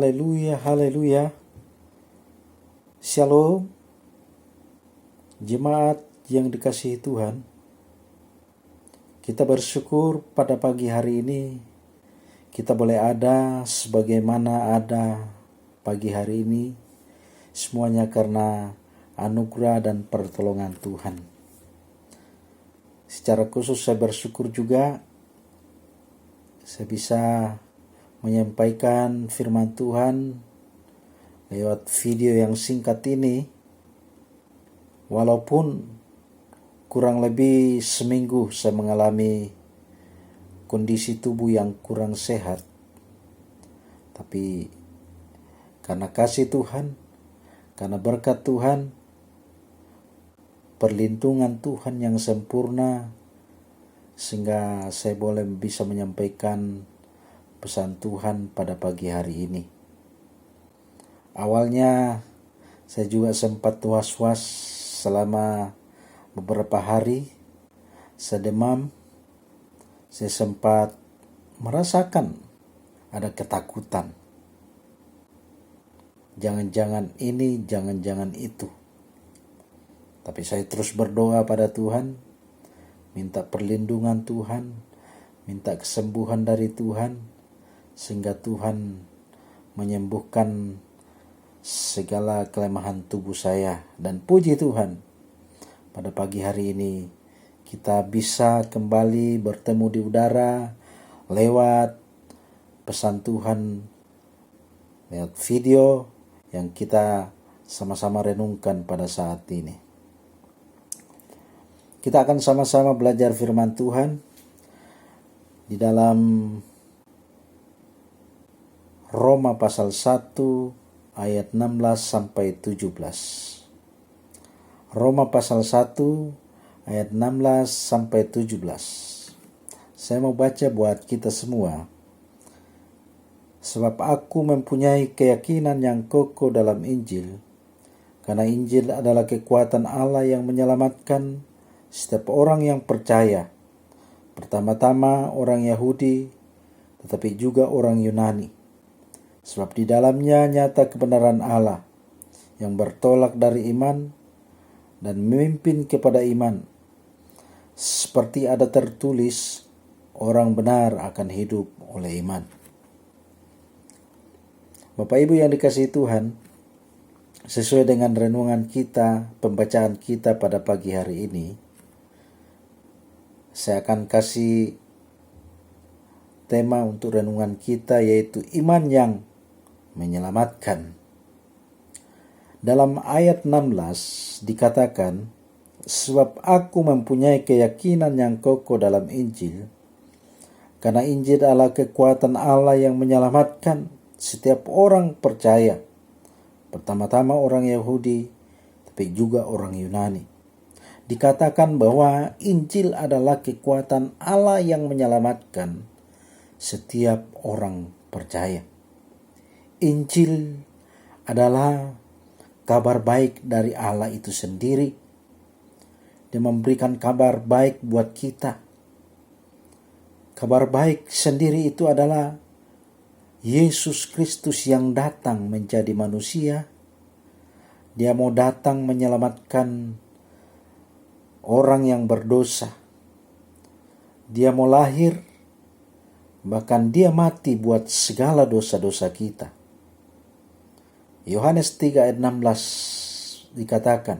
Haleluya, haleluya. Shalom, jemaat yang dikasihi Tuhan. Kita bersyukur pada pagi hari ini kita boleh ada sebagaimana ada pagi hari ini. Semuanya karena anugerah dan pertolongan Tuhan. Secara khusus saya bersyukur juga saya bisa menyampaikan firman Tuhan lewat video yang singkat ini. Walaupun kurang lebih seminggu saya mengalami kondisi tubuh yang kurang sehat, tapi karena kasih Tuhan, karena berkat Tuhan, perlindungan Tuhan yang sempurna, sehingga saya boleh bisa menyampaikan pesan Tuhan pada pagi hari ini. Awalnya saya juga sempat was-was selama beberapa hari. Saya demam, saya sempat merasakan ada ketakutan. Jangan-jangan ini, jangan-jangan itu. Tapi saya terus berdoa pada Tuhan, minta perlindungan Tuhan, minta kesembuhan dari Tuhan, sehingga Tuhan menyembuhkan segala kelemahan tubuh saya. Dan puji Tuhan, pada pagi hari ini kita bisa kembali bertemu di udara lewat pesan Tuhan, lewat video yang kita sama-sama renungkan pada saat ini. Kita akan sama-sama belajar firman Tuhan di dalam Roma pasal 1 ayat 16 sampai 17. Roma pasal 1 ayat 16 sampai 17. Saya mau baca buat kita semua. Sebab aku mempunyai keyakinan yang kokoh dalam Injil, karena Injil adalah kekuatan Allah yang menyelamatkan setiap orang yang percaya, pertama-tama orang Yahudi, tetapi juga orang Yunani. Sebab di dalamnya nyata kebenaran Allah yang bertolak dari iman dan memimpin kepada iman. Seperti ada tertulis, orang benar akan hidup oleh iman. Bapak Ibu yang dikasihi Tuhan, sesuai dengan renungan kita, pembacaan kita pada pagi hari ini, saya akan kasih tema untuk renungan kita, yaitu iman yang menyelamatkan. Dalam ayat 16 dikatakan, sebab aku mempunyai keyakinan yang kokoh dalam Injil, karena Injil adalah kekuatan Allah yang menyelamatkan setiap orang percaya, pertama-tama orang Yahudi, tapi juga orang Yunani. Dikatakan bahwa Injil adalah kekuatan Allah yang menyelamatkan setiap orang percaya. Injil adalah kabar baik dari Allah itu sendiri. Dia memberikan kabar baik buat kita. Kabar baik sendiri itu adalah Yesus Kristus yang datang menjadi manusia. Dia mau datang menyelamatkan orang yang berdosa. Dia mau lahir, bahkan dia mati buat segala dosa-dosa kita. Yohanes 3 ayat 16 dikatakan,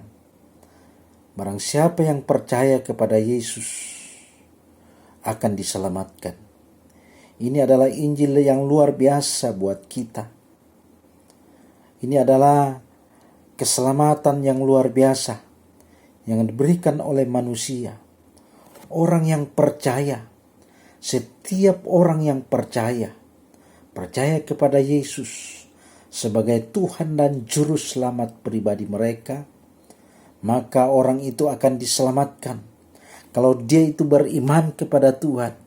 barang siapa yang percaya kepada Yesus akan diselamatkan. Ini adalah Injil yang luar biasa buat kita. Ini adalah keselamatan yang luar biasa yang diberikan oleh manusia. Orang yang percaya, setiap orang yang percaya kepada Yesus sebagai Tuhan dan Juru Selamat pribadi mereka, maka orang itu akan diselamatkan. Kalau dia itu beriman kepada Tuhan,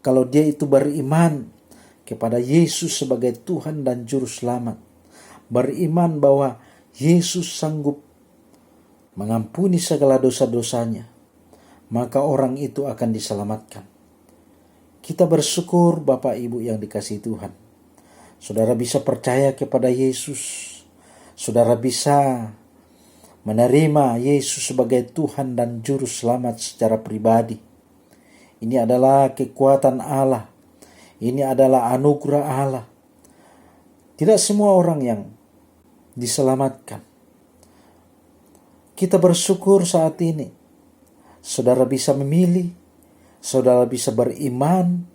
kalau dia itu beriman kepada Yesus sebagai Tuhan dan Juru Selamat, beriman bahwa Yesus sanggup mengampuni segala dosa-dosanya, maka orang itu akan diselamatkan. Kita bersyukur Bapak Ibu yang dikasihi Tuhan. saudara bisa percaya kepada Yesus. Saudara bisa menerima Yesus sebagai Tuhan dan Juru Selamat secara pribadi. Ini adalah kekuatan Allah. Ini adalah anugerah Allah. Tidak semua orang yang diselamatkan. Kita bersyukur saat ini. Saudara bisa memilih. Saudara bisa beriman.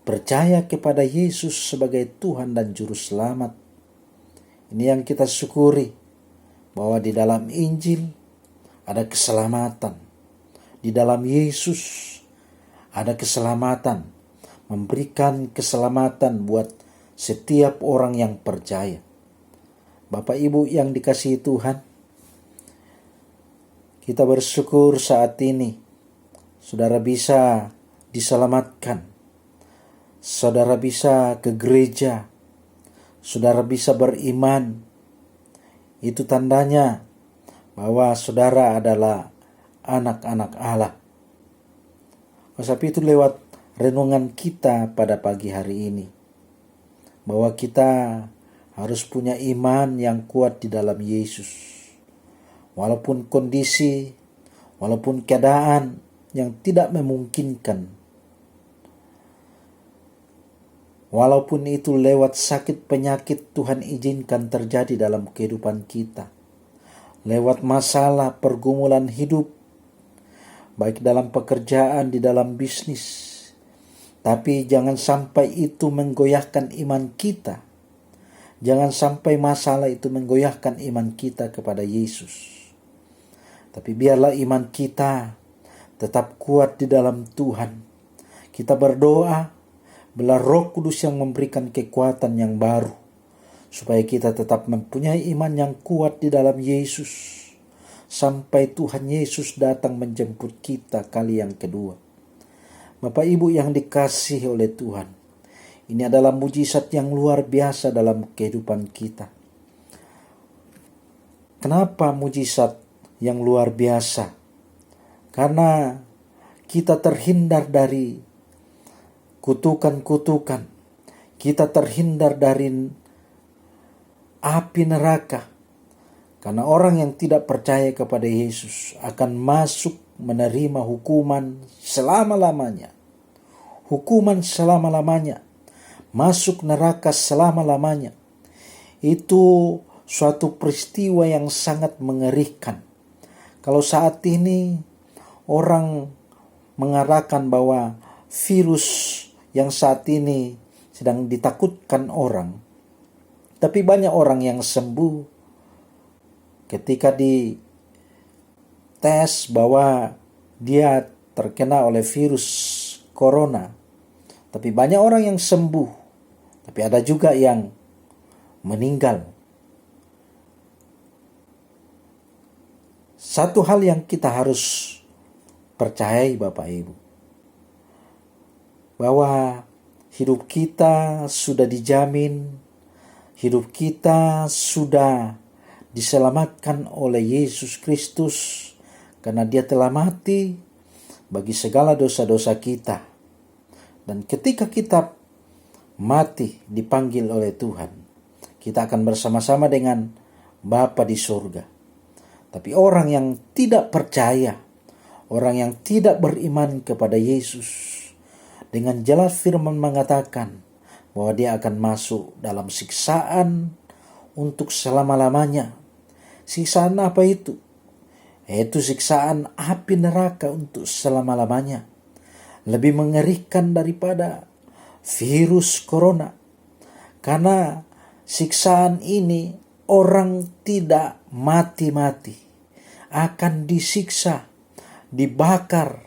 Percaya kepada Yesus sebagai Tuhan dan Juru Selamat. Ini yang kita syukuri, bahwa di dalam Injil ada keselamatan. Di dalam Yesus ada keselamatan, memberikan keselamatan buat setiap orang yang percaya. Bapak Ibu yang dikasihi Tuhan, kita bersyukur saat ini saudara bisa diselamatkan. Saudara bisa ke gereja. Saudara bisa beriman. Itu tandanya bahwa saudara adalah anak-anak Allah. Sebab itu lewat renungan kita pada pagi hari ini, bahwa kita harus punya iman yang kuat di dalam Yesus. Walaupun kondisi, walaupun keadaan yang tidak memungkinkan, walaupun itu lewat sakit penyakit Tuhan izinkan terjadi dalam kehidupan kita. Lewat masalah pergumulan hidup, baik dalam pekerjaan, di dalam bisnis. Tapi jangan sampai itu menggoyahkan iman kita. Jangan sampai masalah itu menggoyahkan iman kita kepada Yesus. Tapi biarlah iman kita tetap kuat di dalam Tuhan. Kita berdoa, biarlah Roh Kudus yang memberikan kekuatan yang baru, supaya kita tetap mempunyai iman yang kuat di dalam Yesus, sampai Tuhan Yesus datang menjemput kita kali yang kedua. Bapak Ibu yang dikasihi oleh Tuhan, ini adalah mujizat yang luar biasa dalam kehidupan kita. Kenapa mujizat yang luar biasa? Karena kita terhindar dari kutukan-kutukan. Kita terhindar dari api neraka. Karena orang yang tidak percaya kepada Yesus akan masuk menerima hukuman selama-lamanya. Hukuman selama-lamanya. Masuk neraka selama-lamanya. Itu suatu peristiwa yang sangat mengerikan. Kalau saat ini orang mengatakan bahwa virus yang saat ini sedang ditakutkan orang, tapi banyak orang yang sembuh ketika dites bahwa dia terkena oleh virus corona. Tapi banyak orang yang sembuh, tapi ada juga yang meninggal. Satu hal yang kita harus percayai Bapak Ibu, bahwa hidup kita sudah dijamin, hidup kita sudah diselamatkan oleh Yesus Kristus, karena Dia telah mati bagi segala dosa-dosa kita. Dan ketika kita mati dipanggil oleh Tuhan, kita akan bersama-sama dengan Bapa di surga. Tapi orang yang tidak percaya, orang yang tidak beriman kepada Yesus, dengan jelas firman mengatakan bahwa dia akan masuk dalam siksaan untuk selama-lamanya. Siksaan apa itu? Yaitu siksaan api neraka untuk selama-lamanya. Lebih mengerikan daripada virus corona. Karena siksaan ini orang tidak mati-mati. Akan disiksa, dibakar.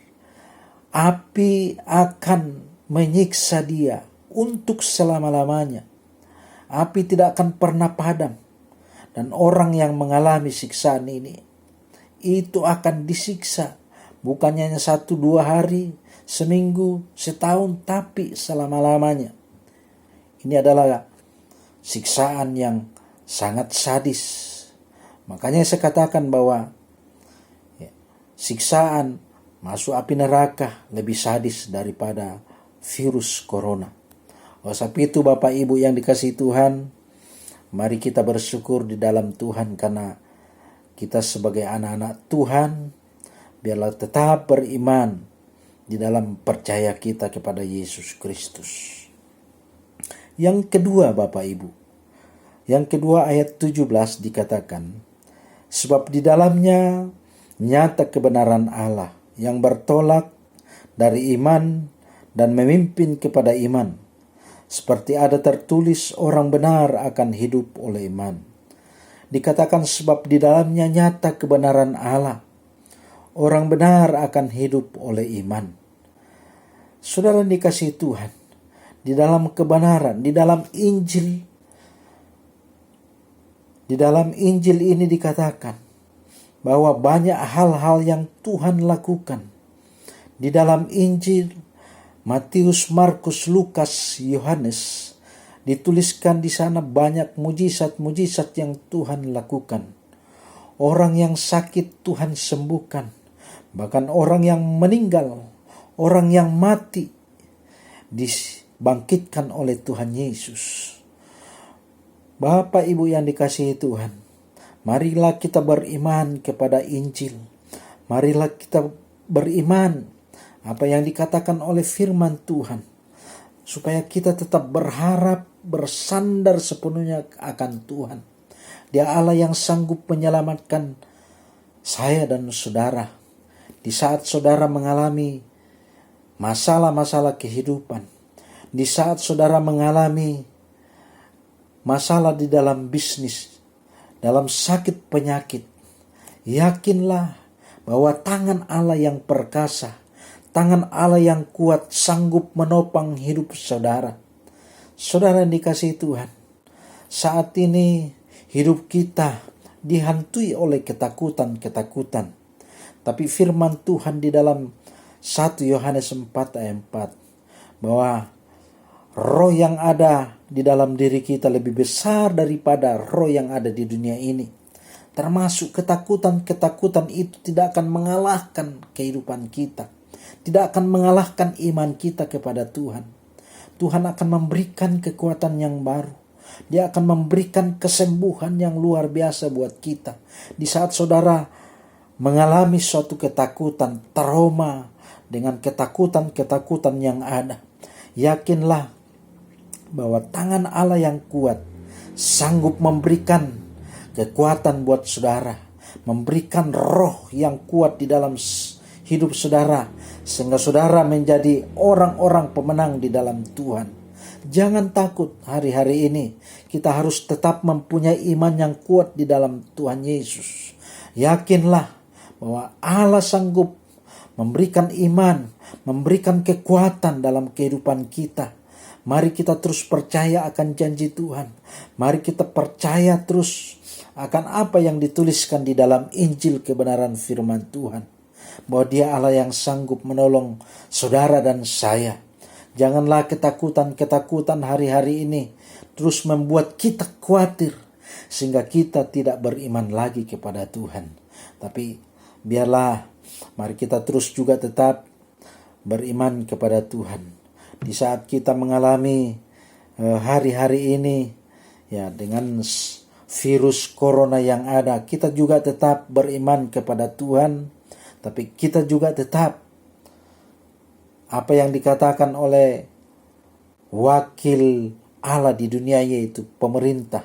Api akan menyiksa dia untuk selama-lamanya. Api tidak akan pernah padam. Dan orang yang mengalami siksaan ini, itu akan disiksa. Bukan hanya 1-2 hari, seminggu, setahun, tapi selama-lamanya. Ini adalah siksaan yang sangat sadis. Makanya saya katakan bahwa siksaan masuk api neraka lebih sadis daripada virus corona. Oleh sebab itu Bapak Ibu yang dikasihi Tuhan, mari kita bersyukur di dalam Tuhan karena kita sebagai anak-anak Tuhan, biarlah tetap beriman di dalam percaya kita kepada Yesus Kristus. Yang kedua Bapak Ibu, yang kedua ayat 17 dikatakan, sebab di dalamnya nyata kebenaran Allah yang bertolak dari iman dan memimpin kepada iman. Seperti ada tertulis, orang benar akan hidup oleh iman. Dikatakan sebab di dalamnya nyata kebenaran Allah. Orang benar akan hidup oleh iman. Saudara dikasihi Tuhan, di dalam kebenaran, di dalam Injil ini dikatakan bahwa banyak hal-hal yang Tuhan lakukan. Di dalam Injil Matius, Markus, Lukas, Yohanes dituliskan di sana banyak mujizat-mujizat yang Tuhan lakukan. Orang yang sakit Tuhan sembuhkan. Bahkan orang yang meninggal, orang yang mati dibangkitkan oleh Tuhan Yesus. Bapak Ibu yang dikasihi Tuhan, marilah kita beriman kepada Injil. Marilah kita beriman apa yang dikatakan oleh firman Tuhan, supaya kita tetap berharap, bersandar sepenuhnya akan Tuhan. Dia Allah yang sanggup menyelamatkan saya dan saudara. Di saat saudara mengalami masalah-masalah kehidupan, di saat saudara mengalami masalah di dalam bisnis, dalam sakit penyakit, yakinlah bahwa tangan Allah yang perkasa, tangan Allah yang kuat sanggup menopang hidup saudara. Saudara yang dikasihi Tuhan, saat ini hidup kita dihantui oleh ketakutan-ketakutan. Tapi firman Tuhan di dalam 1 Yohanes 4 ayat 4, bahwa roh yang ada di dalam diri kita lebih besar daripada roh yang ada di dunia ini. Termasuk ketakutan-ketakutan itu tidak akan mengalahkan kehidupan kita. Tidak akan mengalahkan iman kita kepada Tuhan. Tuhan akan memberikan kekuatan yang baru. Dia akan memberikan kesembuhan yang luar biasa buat kita. Di saat saudara mengalami suatu ketakutan, trauma dengan ketakutan-ketakutan yang ada, yakinlah bahwa tangan Allah yang kuat sanggup memberikan kekuatan buat saudara, memberikan roh yang kuat di dalam hidup saudara, sehingga saudara menjadi orang-orang pemenang di dalam Tuhan. Jangan takut hari-hari ini. Kita harus tetap mempunyai iman yang kuat di dalam Tuhan Yesus. Yakinlah bahwa Allah sanggup memberikan iman, memberikan kekuatan dalam kehidupan kita. Mari kita terus percaya akan janji Tuhan. Mari kita percaya terus akan apa yang dituliskan di dalam Injil kebenaran firman Tuhan. Bahwa Dia Allah yang sanggup menolong saudara dan saya. Janganlah ketakutan-ketakutan hari-hari ini terus membuat kita khawatir, sehingga kita tidak beriman lagi kepada Tuhan. Tapi biarlah, mari kita terus juga tetap beriman kepada Tuhan. Di saat kita mengalami hari-hari ini, ya, dengan virus corona yang ada, kita juga tetap beriman kepada Tuhan. Tapi kita juga tetap apa yang dikatakan oleh wakil Allah di dunia, yaitu pemerintah.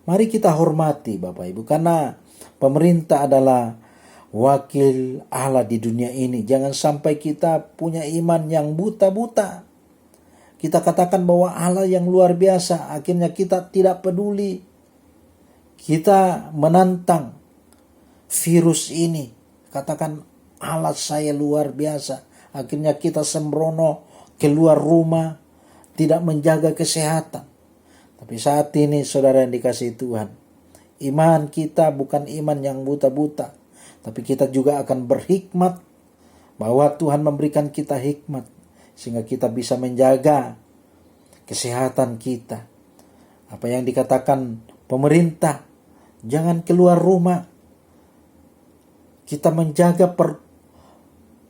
Mari kita hormati Bapak Ibu, karena pemerintah adalah wakil Allah di dunia ini. Jangan sampai kita punya iman yang buta-buta. Kita katakan bahwa Allah yang luar biasa, akhirnya kita tidak peduli. Kita menantang virus ini, katakan Allah saya luar biasa. Akhirnya kita sembrono keluar rumah, tidak menjaga kesehatan. Tapi saat ini saudara yang dikasihi Tuhan, iman kita bukan iman yang buta-buta. Tapi kita juga akan berhikmat, bahwa Tuhan memberikan kita hikmat, sehingga kita bisa menjaga kesehatan kita. Apa yang dikatakan pemerintah, jangan keluar rumah. Kita menjaga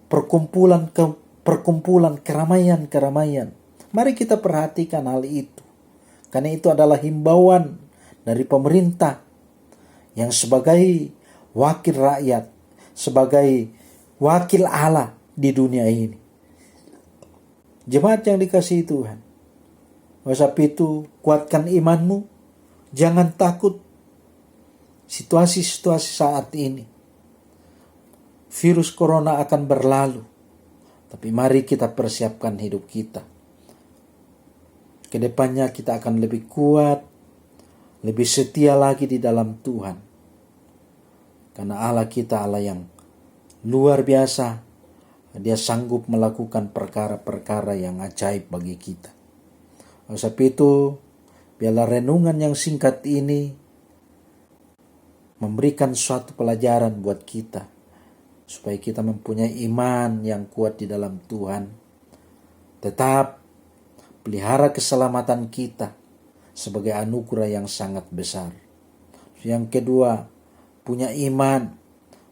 perkumpulan, keramaian. Mari kita perhatikan hal itu. Karena itu adalah himbauan dari pemerintah yang sebagai wakil rakyat, sebagai wakil Allah di dunia ini. Jemaat yang dikasihi Tuhan, oleh sebab itu kuatkan imanmu, jangan takut situasi-situasi saat ini. Virus corona akan berlalu, tapi mari kita persiapkan hidup kita. Kedepannya kita akan lebih kuat, lebih setia lagi di dalam Tuhan. Karena Allah kita Allah yang luar biasa. Dia sanggup melakukan perkara-perkara yang ajaib bagi kita. Oleh sebab itu, biarlah renungan yang singkat ini memberikan suatu pelajaran buat kita. Supaya kita mempunyai iman yang kuat di dalam Tuhan. Tetap pelihara keselamatan kita sebagai anugerah yang sangat besar. Yang kedua, punya iman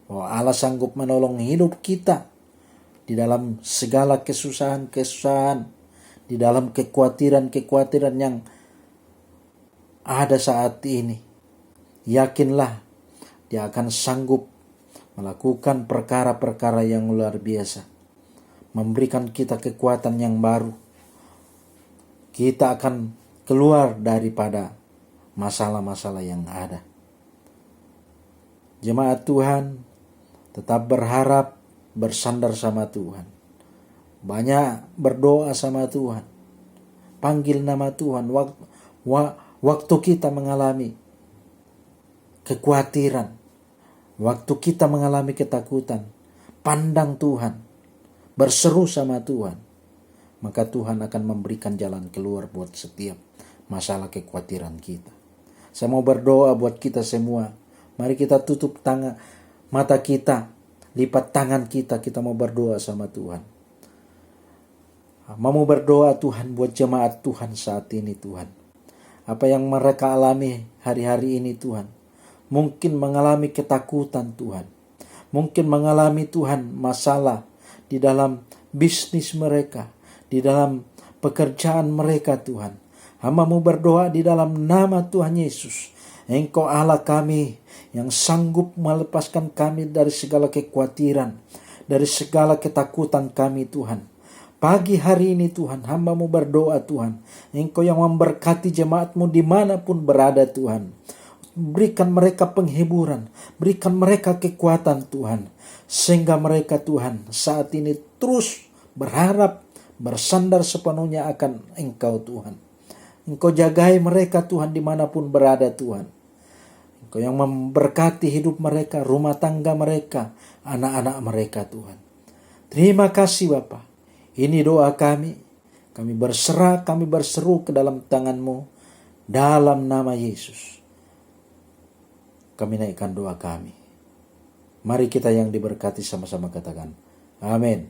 bahwa Allah sanggup menolong hidup kita di dalam segala kesusahan-kesusahan, di dalam kekhawatiran-kekhawatiran yang ada saat ini. Yakinlah Dia akan sanggup melakukan perkara-perkara yang luar biasa, memberikan kita kekuatan yang baru. Kita akan keluar daripada masalah-masalah yang ada. Jemaat Tuhan, tetap berharap, bersandar sama Tuhan. Banyak berdoa sama Tuhan. Panggil nama Tuhan. Waktu kita mengalami kekhawatiran, waktu kita mengalami ketakutan, pandang Tuhan, berseru sama Tuhan. Maka Tuhan akan memberikan jalan keluar buat setiap masalah kekhawatiran kita. Saya mau berdoa buat kita semua. Mari kita tutup mata kita, lipat tangan kita mau berdoa sama Tuhan. Mau berdoa Tuhan buat jemaat Tuhan saat ini Tuhan. Apa yang mereka alami hari-hari ini Tuhan. Mungkin mengalami ketakutan Tuhan. Mungkin mengalami Tuhan masalah di dalam bisnis mereka, di dalam pekerjaan mereka Tuhan. Hamba-Mu berdoa di dalam nama Tuhan Yesus. Engkau Allah kami yang sanggup melepaskan kami dari segala kekhawatiran, dari segala ketakutan kami Tuhan. Pagi hari ini Tuhan, hamba-Mu berdoa Tuhan. Engkau yang memberkati jemaat-Mu dimanapun berada Tuhan. Berikan mereka penghiburan, berikan mereka kekuatan Tuhan. Sehingga mereka Tuhan saat ini terus berharap, bersandar sepenuhnya akan Engkau Tuhan. Engkau jagai mereka Tuhan dimanapun berada Tuhan. Engkau yang memberkati hidup mereka, rumah tangga mereka, anak-anak mereka Tuhan. Terima kasih Bapa. Ini doa kami. Kami berserah, kami berseru ke dalam tangan-Mu. Dalam nama Yesus. Kami naikkan doa kami. Mari kita yang diberkati sama-sama katakan. Amin.